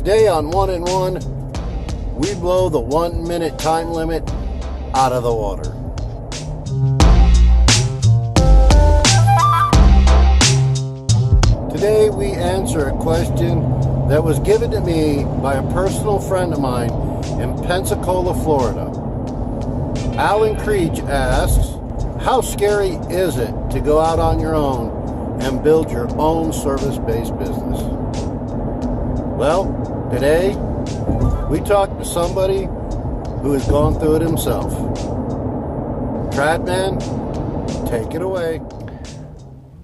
Today on 1 in 1, we blow the 1 minute time limit out of the water. Today we answer a question that was given to me by a personal friend of mine in Pensacola, Florida. Alan Creech asks, how scary is it to go out on your own and build your own service-based business? Well, today we talk to somebody who has gone through it himself. Tradman, take it away.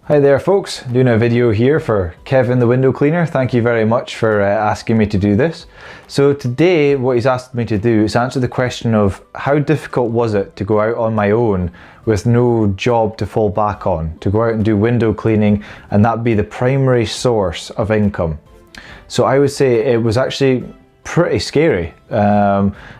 Hi there folks, doing a video here for Kevin the window cleaner. Thank you very much for asking me to do this. So today what he's asked me to do is answer the question of how difficult was it to go out on my own with no job to fall back on, to go out and do window cleaning and that be the primary source of income. So I would say it was actually pretty scary,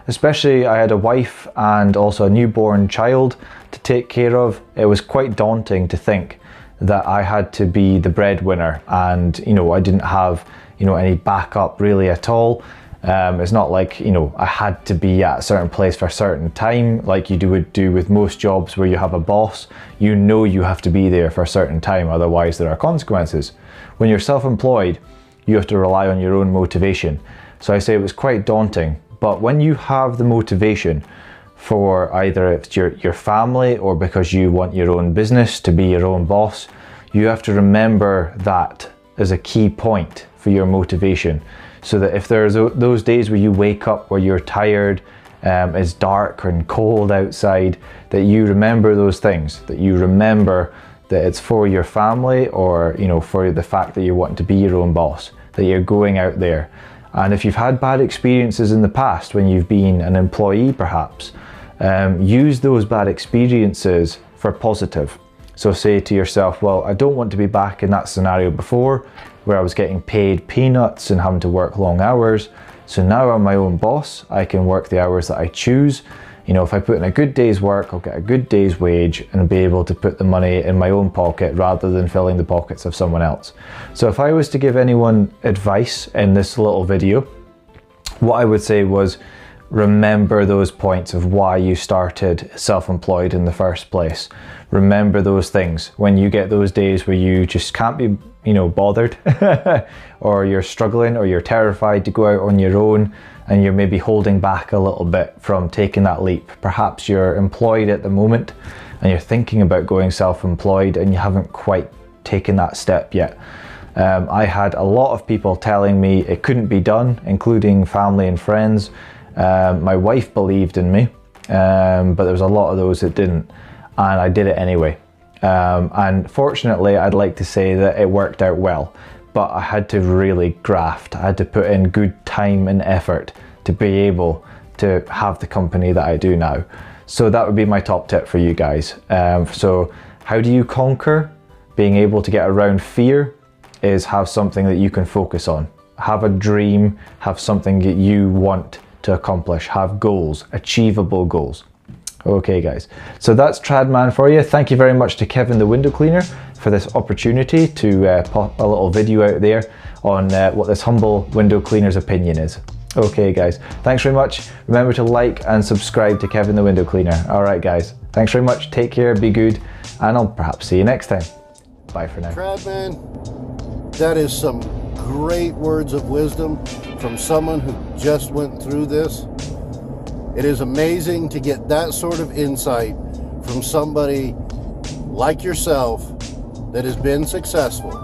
especially I had a wife and also a newborn child to take care of. It was quite daunting to think that I had to be the breadwinner and I didn't have any backup really at all. It's not like I had to be at a certain place for a certain time like you would do with most jobs where you have a boss. You have to be there for a certain time, otherwise there are consequences. When you're self-employed, you have to rely on your own motivation. So I say it was quite daunting, but when you have the motivation for either it's your family or because you want your own business to be your own boss, you have to remember that as a key point for your motivation. So that if there's those days where you wake up where you're tired, it's dark and cold outside, that you remember those things, that you remember that it's for your family or for the fact that you want to be your own boss, that you're going out there. And if you've had bad experiences in the past when you've been an employee perhaps, use those bad experiences for positive. So say to yourself, well, I don't want to be back in that scenario before where I was getting paid peanuts and having to work long hours. So now I'm my own boss, I can work the hours that I choose. If I put in a good day's work, I'll get a good day's wage and be able to put the money in my own pocket rather than filling the pockets of someone else. So if I was to give anyone advice in this little video, what I would say was remember those points of why you started self-employed in the first place. Remember those things when you get those days where you just can't be bothered or you're struggling or you're terrified to go out on your own and you're maybe holding back a little bit from taking that leap. Perhaps you're employed at the moment and you're thinking about going self-employed and you haven't quite taken that step yet. I had a lot of people telling me it couldn't be done, including family and friends. My wife believed in me, but there was a lot of those that didn't, and I did it anyway. And fortunately, I'd like to say that it worked out well, but I had to really graft. I had to put in good time and effort to be able to have the company that I do now. So that would be my top tip for you guys. So how do you conquer being able to get around fear? Is have something that you can focus on. Have a dream, have something that you want to accomplish, have goals, achievable goals. Okay guys, so that's Tradman for you. Thank you very much to Kevin the window cleaner for this opportunity to pop a little video out there on what this humble window cleaner's opinion is. Okay guys, thanks very much. Remember to like and subscribe to Kevin the window cleaner. Alright guys, thanks very much, take care, be good, and I'll perhaps see you next time. Bye for now. Tradman, that is some great words of wisdom from someone who just went through this. It is amazing to get that sort of insight from somebody like yourself that has been successful.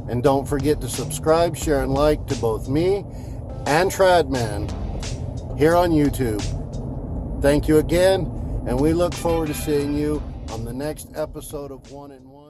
And don't forget to subscribe, share, and like to both me and Tradman here on YouTube. Thank you again, and we look forward to seeing you on the next episode of 1 in 1.